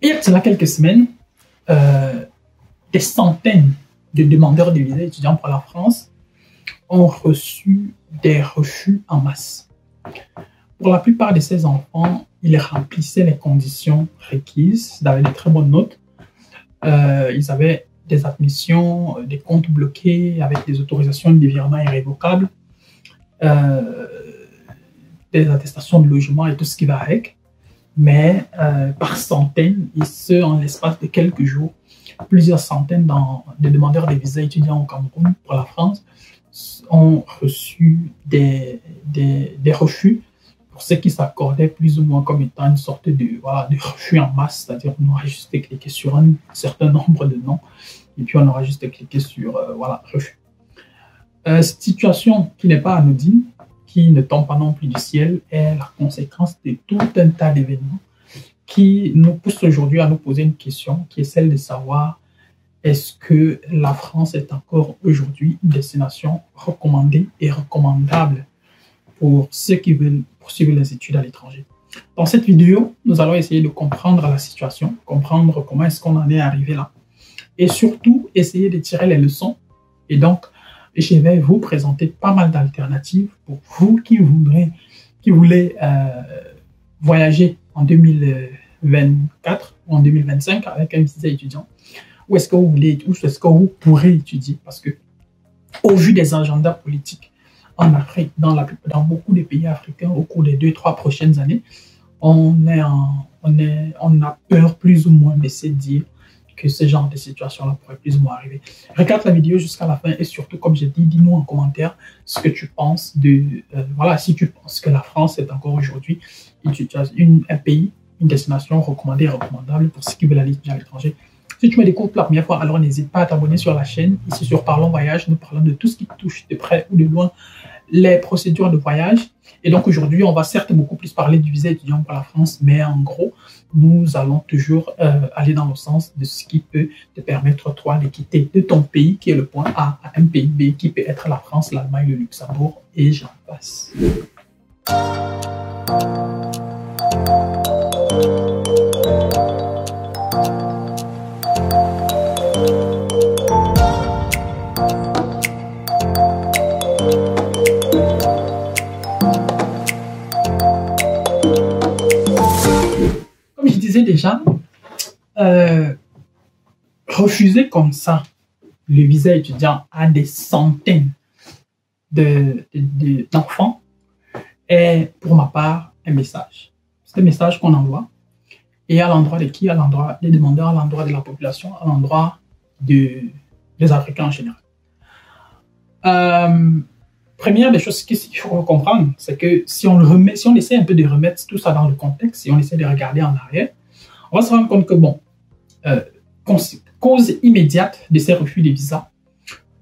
Il y a cela quelques semaines, des centaines de demandeurs de visa étudiants pour la France ont reçu des refus en masse. Pour la plupart de ces enfants, ils remplissaient les conditions requises, ils avaient de très bonnes notes, ils avaient des admissions, des comptes bloqués avec des autorisations de virement irrévocables, des attestations de logement et tout ce qui va avec. Mais par centaines, et ce, en l'espace de quelques jours, plusieurs centaines de demandeurs de visa étudiants au Cameroun pour la France ont reçu des refus pour ce qui s'accordait plus ou moins comme étant une sorte de refus en masse, c'est-à-dire on aura juste cliqué sur un certain nombre de noms et puis on aura juste cliqué sur refus. Cette situation qui n'est pas anodine, qui ne tombe pas non plus du ciel, est la conséquence de tout un tas d'événements qui nous poussent aujourd'hui à nous poser une question qui est celle de savoir est-ce que la France est encore aujourd'hui une destination recommandée et recommandable pour ceux qui veulent poursuivre les études à l'étranger. Dans cette vidéo, nous allons essayer de comprendre la situation, comprendre comment est-ce qu'on en est arrivé là et surtout essayer de tirer les leçons. Et donc, je vais vous présenter pas mal d'alternatives pour vous qui voulez voyager en 2024 ou en 2025 avec un visa étudiant. Où est-ce que vous voulez, où est-ce que vous pourrez étudier? Parce que, au vu des agendas politiques en Afrique, dans beaucoup de pays africains, au cours des 2-3 prochaines années, on a peur plus ou moins de se dire que ce genre de situation-là pourrait plus ou moins arriver. Regarde la vidéo jusqu'à la fin et surtout, comme j'ai dit, dis-nous en commentaire ce que tu penses de... si tu penses que la France est encore aujourd'hui un pays, une destination recommandée et recommandable pour ceux qui veulent aller étudier à l'étranger. Si tu me découvres pour la première fois, alors n'hésite pas à t'abonner sur la chaîne. Ici sur Parlons Voyage, nous parlons de tout ce qui touche de près ou de loin les procédures de voyage. Et donc aujourd'hui, on va certes beaucoup plus parler du visa étudiant pour la France, mais en gros, nous allons toujours aller dans le sens de ce qui peut te permettre, toi, de quitter de ton pays, qui est le point A, à un pays B, qui peut être la France, l'Allemagne, le Luxembourg, et j'en passe. Déjà, refuser comme ça le visa étudiant à des centaines d'enfants est pour ma part un message. C'est un message qu'on envoie et à l'endroit de qui? À l'endroit des demandeurs, à l'endroit de la population, à l'endroit des Africains en général. Première des choses qu'il faut comprendre, c'est que si on essaie un peu de remettre tout ça dans le contexte, si on essaie de regarder en arrière, on va se rendre compte que, bon, cause immédiate de ces refus de visa,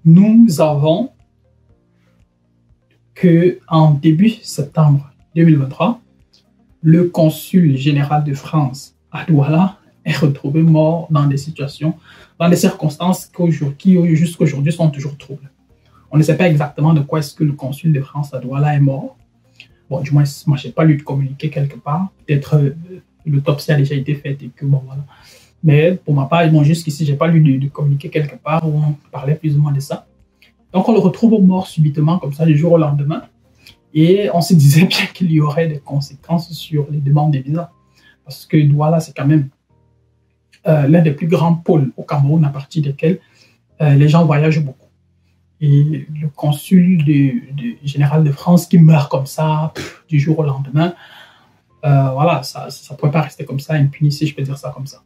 nous avons qu'en début septembre 2023, le consul général de France à Douala est retrouvé mort dans des circonstances qui jusqu'à aujourd'hui sont toujours troubles. On ne sait pas exactement de quoi est-ce que le consul de France à Douala est mort. Bon, du moins, moi, je n'ai pas lu de communiqué quelque part. Peut-être l'autopsie a déjà été faite et que bon, voilà. Mais pour ma part, jusqu'ici, je n'ai pas lu de communiqué quelque part où on parlait plus ou moins de ça. Donc, on le retrouve mort subitement, comme ça, du jour au lendemain. Et on se disait bien qu'il y aurait des conséquences sur les demandes de visa. Parce que Douala, c'est quand même l'un des plus grands pôles au Cameroun à partir desquels les gens voyagent beaucoup. Et le consul général de France qui meurt comme ça, du jour au lendemain, voilà, ça ne pourrait pas rester comme ça, impuni, si je peux dire ça comme ça.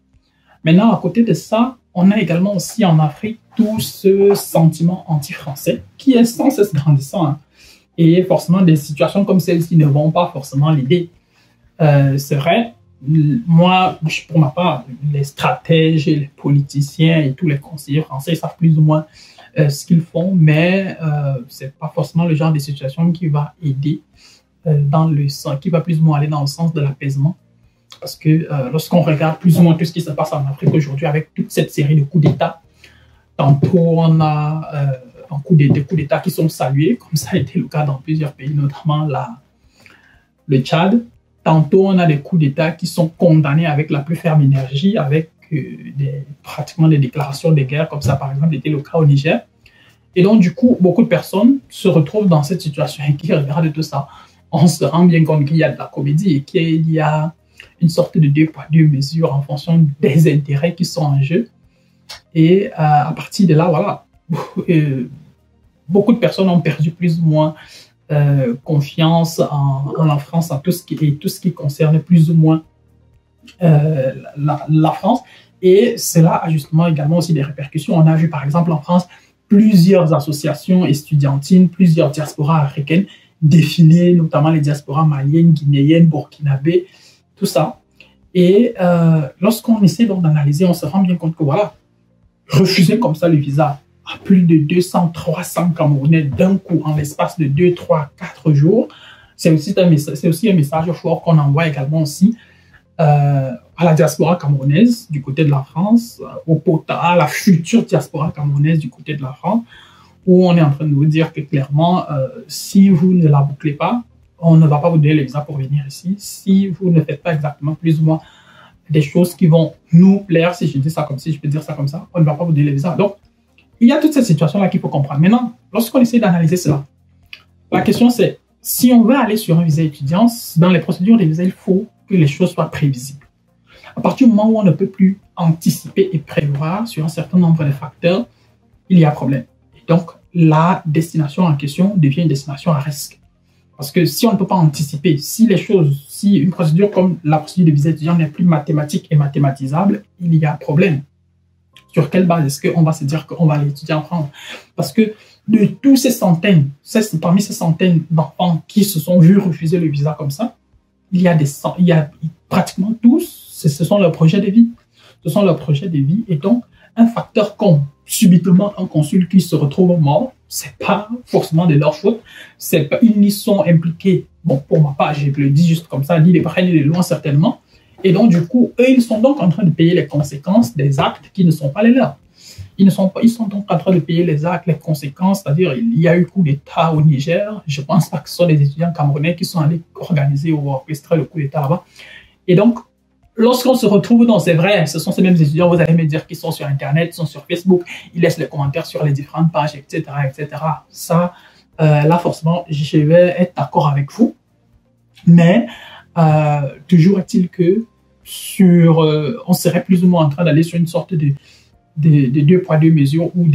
Maintenant, à côté de ça, on a également aussi en Afrique tout ce sentiment anti-français qui est sans cesse grandissant. Hein. Et forcément, des situations comme celle-ci ne vont pas forcément l'aider. C'est vrai, moi, pour ma part, les stratèges, les politiciens et tous les conseillers français savent plus ou moins ce qu'ils font, mais ce n'est pas forcément le genre de situation qui va aider qui va plus ou moins aller dans le sens de l'apaisement. Parce que lorsqu'on regarde plus ou moins tout ce qui se passe en Afrique aujourd'hui avec toute cette série de coups d'État, tantôt on a des coups d'État qui sont salués, comme ça a été le cas dans plusieurs pays, notamment le Tchad. tantôt on a des coups d'État qui sont condamnés avec la plus ferme énergie, avec pratiquement des déclarations de guerre, comme ça par exemple était le cas au Niger. Et donc du coup, beaucoup de personnes se retrouvent dans cette situation et qui regardent tout ça. On se rend bien compte qu'il y a de la comédie et qu'il y a une sorte de deux poids, deux mesures en fonction des intérêts qui sont en jeu. Et à partir de là, voilà, beaucoup de personnes ont perdu plus ou moins confiance en la France, en tout ce qui concerne plus ou moins la France. Et cela a justement également aussi des répercussions. On a vu par exemple en France plusieurs associations estudiantines, plusieurs diasporas africaines défiler, notamment les diasporas maliennes, guinéennes, burkinabées, tout ça. Et lorsqu'on essaie donc d'analyser, on se rend bien compte que voilà, refuser comme ça le visa à plus de 200, 300 Camerounais d'un coup en l'espace de 2, 3, 4 jours, c'est aussi un message fort qu'on envoie également aussi à la diaspora camerounaise du côté de la France, à la future diaspora camerounaise du côté de la France, où on est en train de vous dire que clairement, si vous ne la bouclez pas, on ne va pas vous donner le visa pour venir ici. Si vous ne faites pas exactement plus ou moins des choses qui vont nous plaire, si je dis ça comme si je peux dire ça comme ça, on ne va pas vous donner le visa. Donc, il y a toute cette situation-là qu'il faut comprendre. Maintenant, lorsqu'on essaie d'analyser cela, la question c'est, si on veut aller sur un visa étudiant, dans les procédures des visas, il faut que les choses soient prévisibles. À partir du moment où on ne peut plus anticiper et prévoir sur un certain nombre de facteurs, il y a problème. Et donc, la destination en question devient une destination à risque. Parce que si on ne peut pas anticiper, si une procédure comme la procédure de visa étudiant n'est plus mathématique et mathématisable, il y a problème. Sur quelle base est-ce qu'on va se dire qu'on va aller étudier en France? Parce que de tous ces centaines, parmi ces centaines d'enfants qui se sont vus refuser le visa comme ça, il y a pratiquement tous, ce sont leurs projets de vie. Ce sont leurs projets de vie. Et donc, un facteur comme subitement un consul qui se retrouve mort, c'est pas forcément de leur faute. Ils n'y sont impliqués. Bon, pour ma part, je le dis juste comme ça, ni les près ni les loin certainement. Et donc, du coup, eux, ils sont donc en train de payer les conséquences des actes qui ne sont pas les leurs. Ils sont donc en train de payer les actes, les conséquences, c'est-à-dire il y a eu coup d'État au Niger. Je ne pense pas que ce sont des étudiants camerounais qui sont allés organiser ou orchestrer le coup d'État là-bas. Et donc, lorsqu'on se retrouve dans, c'est vrai, ce sont ces mêmes étudiants, vous allez me dire qu'ils sont sur Internet, ils sont sur Facebook, ils laissent les commentaires sur les différentes pages, etc., etc. Ça, là, forcément, je vais être d'accord avec vous. Mais, toujours est-il que on serait plus ou moins en train d'aller sur une sorte de deux poids, deux mesures où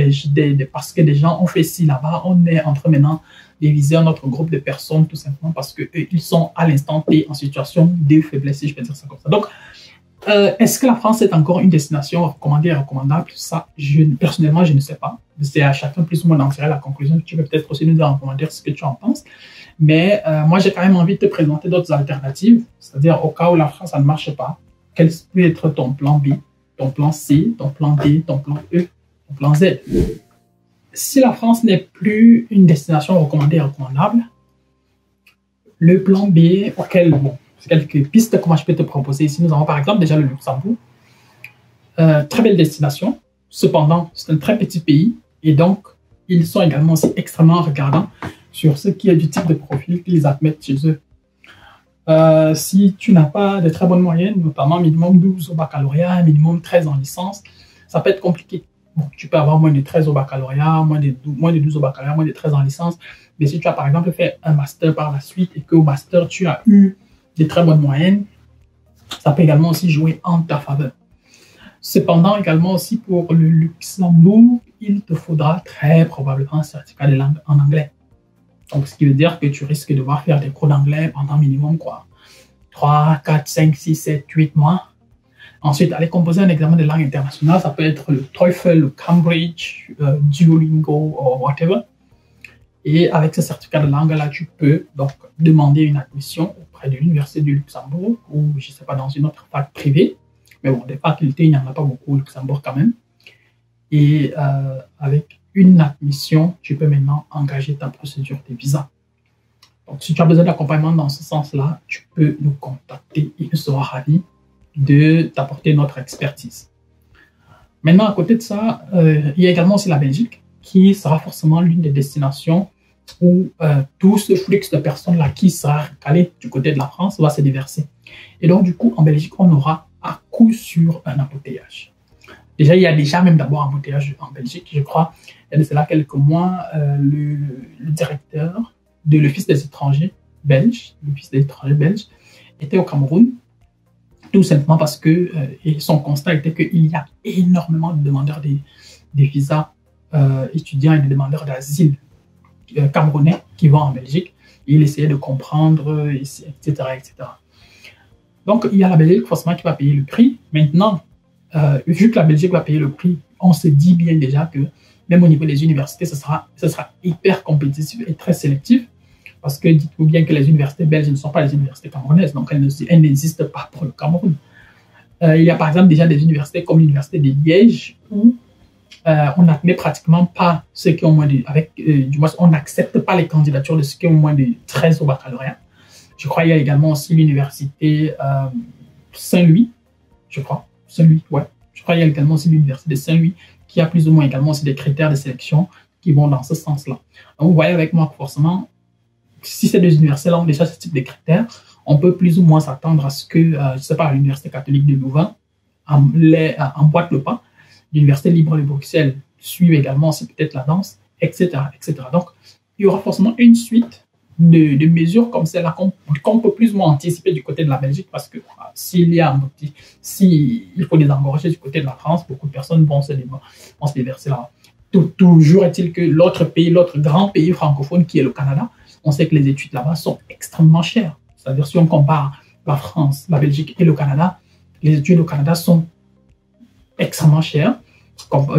parce que des gens ont fait ci là-bas, on est en train maintenant de viser un autre groupe de personnes tout simplement parce qu'ils sont à l'instant T en situation de faiblesse, si je peux dire ça comme ça. Donc, est-ce que la France est encore une destination recommandée et recommandable? Ça, personnellement, je ne sais pas. C'est à chacun plus ou moins d'en tirer la conclusion. Tu peux peut-être aussi nous dire en commentaire ce que tu en penses. Mais moi, j'ai quand même envie de te présenter d'autres alternatives, c'est-à-dire au cas où la France, ça ne marche pas, quel peut être ton plan B, ton plan C, ton plan D, ton plan E, ton plan Z. Si la France n'est plus une destination recommandée et recommandable, le plan B, auquel, bon, quelques pistes, comment je peux te proposer ici. Nous avons par exemple déjà le Luxembourg. Très belle destination. Cependant, c'est un très petit pays et donc, ils sont également aussi extrêmement regardants sur ce qui est du type de profil qu'ils admettent chez eux. Si tu n'as pas de très bonnes moyennes, notamment minimum 12 au baccalauréat, minimum 13 en licence, ça peut être compliqué. Bon, tu peux avoir moins de 13 au baccalauréat, moins de 12 au baccalauréat, moins de 13 en licence. Mais si tu as par exemple fait un master par la suite et qu'au master, tu as eu des très bonnes moyennes, ça peut également aussi jouer en ta faveur. Cependant, également aussi pour le Luxembourg, il te faudra très probablement un certificat de langue en anglais. Donc, ce qui veut dire que tu risques de devoir faire des cours d'anglais pendant minimum quoi, 3, 4, 5, 6, 7, 8 mois. Ensuite, aller composer un examen de langue internationale, ça peut être le TOEFL, le Cambridge, Duolingo ou whatever. Et avec ce certificat de langue-là, tu peux donc demander une admission auprès de l'Université du Luxembourg ou, je ne sais pas, dans une autre fac privée. Mais bon, des facultés, il n'y en a pas beaucoup au Luxembourg quand même. Et avec une admission, tu peux maintenant engager ta procédure de visa. Donc, si tu as besoin d'accompagnement dans ce sens-là, tu peux nous contacter et nous serons ravis de t'apporter notre expertise. Maintenant, à côté de ça, il y a également aussi la Belgique, qui sera forcément l'une des destinations où tout ce flux de personnes-là qui sera calé du côté de la France va se déverser. Et donc, du coup, en Belgique, on aura à coup sûr un embouteillage. Déjà, il y a déjà même d'abord un embouteillage en Belgique, je crois. Il y a de cela quelques mois, le directeur de l'Office des étrangers belges, était au Cameroun, tout simplement parce que et son constat était qu'il y a énormément de demandeurs des visas étudiants et des demandeurs d'asile camerounais qui vont en Belgique. Et il essayait de comprendre, etc., etc. Donc, il y a la Belgique forcément qui va payer le prix. Maintenant, vu que la Belgique va payer le prix, on se dit bien déjà que même au niveau des universités, ce sera hyper compétitif et très sélectif. Parce que dites-vous bien que les universités belges ne sont pas les universités camerounaises, donc elles n'existent pas pour le Cameroun. Il y a par exemple déjà des universités comme l'université de Liège où on n'admet pratiquement pas ceux qui ont moins de... du moins, on n'accepte pas les candidatures de ceux qui ont moins de 13 au baccalauréat. Je crois qu'il y a également aussi l'université Saint-Louis, je crois. Saint-Louis, ouais. Je crois qu'il y a également aussi l'université de Saint-Louis qui a plus ou moins également aussi des critères de sélection qui vont dans ce sens-là. Donc, vous voyez avec moi que forcément, si ces deux universités-là ont déjà ce type de critères, on peut plus ou moins s'attendre à ce que, je ne sais pas, l'Université catholique de Louvain emboîte le pas. L'Université libre de Bruxelles suive également aussi peut-être la danse, etc., etc. Donc, il y aura forcément une suite de mesures comme celle-là qu'on peut plus ou moins anticiper du côté de la Belgique parce que s'il faut désengorger du côté de la France, beaucoup de personnes vont se déverser là. Toujours est-il que l'autre grand pays francophone qui est le Canada, on sait que les études là-bas sont extrêmement chères. C'est-à-dire si on compare la France, la Belgique et le Canada, les études au Canada sont extrêmement chères,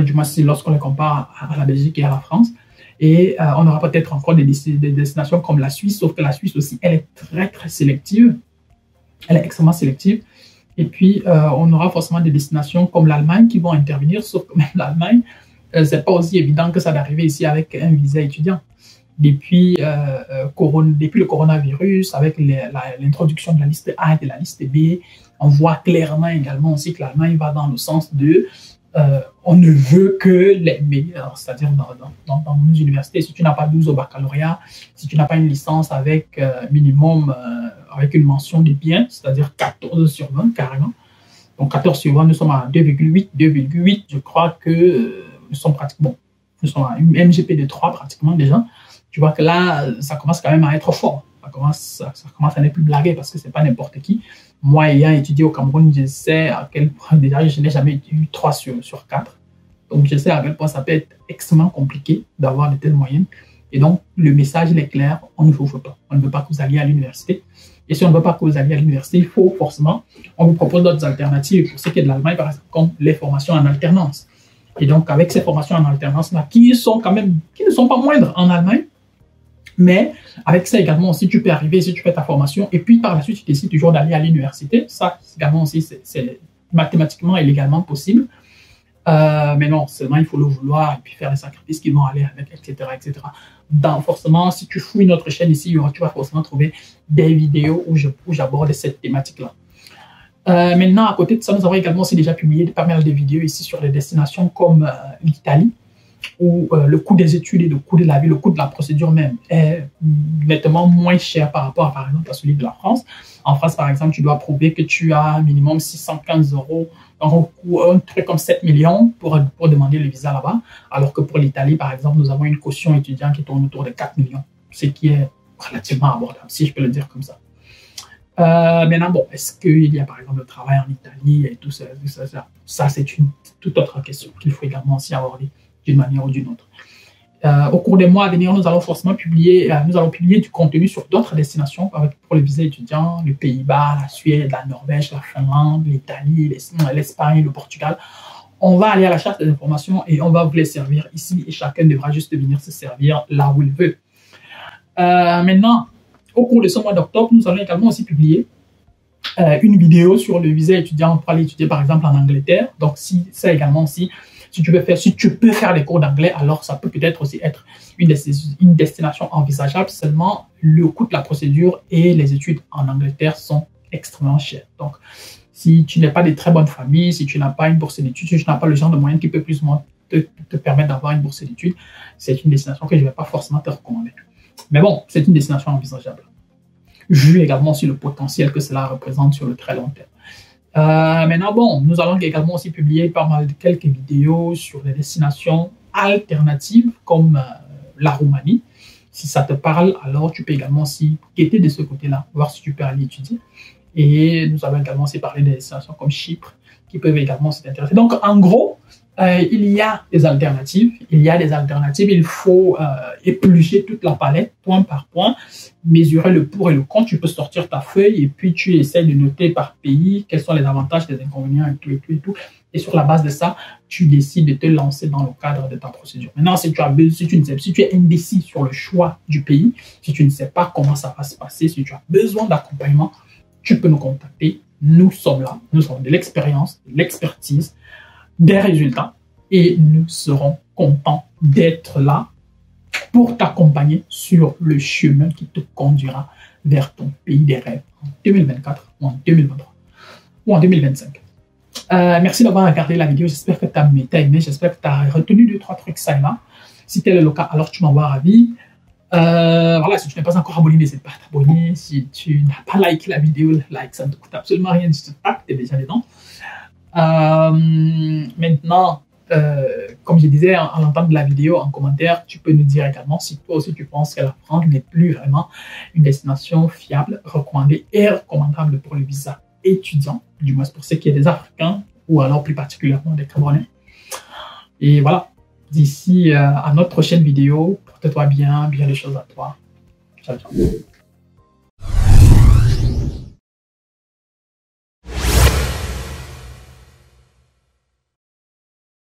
du moins lorsqu'on les compare à la Belgique et à la France. Et on aura peut-être encore des destinations comme la Suisse, sauf que la Suisse aussi, elle est très, très sélective. Elle est extrêmement sélective. Et puis, on aura forcément des destinations comme l'Allemagne qui vont intervenir, sauf que même l'Allemagne, c'est pas aussi évident que ça d'arriver ici avec un visa étudiant. Depuis le coronavirus, avec l'introduction de la liste A et de la liste B, on voit clairement également aussi que l'Allemagne va dans le sens de on ne veut que les meilleurs, c'est-à-dire dans nos universités, si tu n'as pas 12 au baccalauréat, si tu n'as pas une licence avec minimum, avec une mention de bien, c'est-à-dire 14 sur 20 carrément, donc 14 sur 20, nous sommes à 2,8, je crois que nous sommes pratiquement, nous sommes à une MGP de 3 pratiquement déjà. Tu vois que là, ça commence quand même à être fort. Ça commence à ne plus blaguer parce que c'est pas n'importe qui. Moi, ayant étudié au Cameroun, je sais à quel point, déjà, je n'ai jamais eu 3 sur 4. Donc, je sais à quel point ça peut être extrêmement compliqué d'avoir de telles moyennes. Et donc, le message, il est clair, on ne vous veut pas. On ne veut pas que vous alliez à l'université. Et si on ne veut pas que vous alliez à l'université, il faut forcément, on vous propose d'autres alternatives. Pour ce qui est de l'Allemagne, par exemple, comme les formations en alternance. Et donc, avec ces formations en alternance-là, qui ne sont pas moindres en Allemagne, mais avec ça également aussi, tu peux arriver si tu fais ta formation et puis par la suite, tu décides toujours d'aller à l'université. Ça, également aussi, c'est mathématiquement et légalement possible. Mais non, seulement il faut le vouloir et puis faire les sacrifices qui vont aller avec, etc., etc. Forcément, si tu fouilles notre chaîne ici, tu vas forcément trouver des vidéos où j'aborde cette thématique-là. Maintenant, à côté de ça, nous avons également aussi déjà publié pas mal de vidéos ici sur les destinations comme l'Italie, où le coût des études et le coût de la vie, le coût de la procédure même est nettement moins cher par rapport à, par exemple, à celui de la France. En France, par exemple, tu dois prouver que tu as minimum 615 €, donc un truc comme 7 millions pour demander le visa là-bas, alors que pour l'Italie, par exemple, nous avons une caution étudiante qui tourne autour de 4 millions, ce qui est relativement abordable, si je peux le dire comme ça. Maintenant, bon, est-ce qu'il y a par exemple le travail en Italie et tout ça, ça c'est une toute autre question qu'il faut également aussi aborder d'une manière ou d'une autre. Au cours des mois à venir, nous allons forcément publier du contenu sur d'autres destinations pour les visas étudiants, les Pays-Bas, la Suède, la Norvège, la Finlande, l'Italie, l'Espagne, le Portugal. On va aller à la chasse des informations et on va vous les servir ici et chacun devra juste venir se servir là où il veut. Maintenant, au cours de ce mois d'octobre, nous allons également aussi publier une vidéo sur le visa étudiant pour aller étudier par exemple en Angleterre. Donc, si tu peux faire des cours d'anglais, alors ça peut peut-être aussi être une destination envisageable. Seulement, le coût de la procédure et les études en Angleterre sont extrêmement chers. Donc, si tu n'es pas de très bonne famille, si tu n'as pas une bourse d'études, si tu n'as pas le genre de moyens qui peut plus ou moins te permettre d'avoir une bourse d'études, c'est une destination que je ne vais pas forcément te recommander. Mais bon, c'est une destination envisageable. Vu également aussi le potentiel que cela représente sur le très long terme. Maintenant, bon, nous allons également aussi publier pas mal de quelques vidéos sur les destinations alternatives comme la Roumanie. Si ça te parle, alors tu peux également aussi guetter de ce côté-là, voir si tu peux aller étudier. Et nous allons également aussi parler des destinations comme Chypre qui peuvent également s'intéresser. Donc, en gros, il y a des alternatives. Il faut éplucher toute la palette, point par point, mesurer le pour et le contre. Tu peux sortir ta feuille et puis tu essaies de noter par pays quels sont les avantages, les inconvénients et tout et tout et tout. Et sur la base de ça, tu décides de te lancer dans le cadre de ta procédure. Maintenant, si tu es indécis sur le choix du pays, si tu ne sais pas comment ça va se passer, si tu as besoin d'accompagnement, tu peux nous contacter. Nous sommes là. Nous avons de l'expérience, de l'expertise, des résultats et nous serons contents d'être là pour t'accompagner sur le chemin qui te conduira vers ton pays des rêves en 2024 ou en 2023 ou en 2025. Merci d'avoir regardé la vidéo. J'espère que tu as aimé. J'espère que tu as retenu 2-3 trucs ça et là. Si tel est le cas, alors tu m'envoies ravi. Voilà, si tu n'es pas encore abonné, n'hésite pas à t'abonner. Si tu n'as pas liké la vidéo, like, ça ne te coûte absolument rien du tout. Tu es déjà dedans. Maintenant, comme je disais en l'entente de la vidéo, en commentaire, tu peux nous dire également si toi aussi tu penses que la France n'est plus vraiment une destination fiable, recommandée et recommandable pour le visa étudiant, du moins pour ceux qui sont des Africains ou alors plus particulièrement des Camerounais. Et voilà, d'ici à notre prochaine vidéo, porte-toi bien les choses à toi. Ciao, ciao.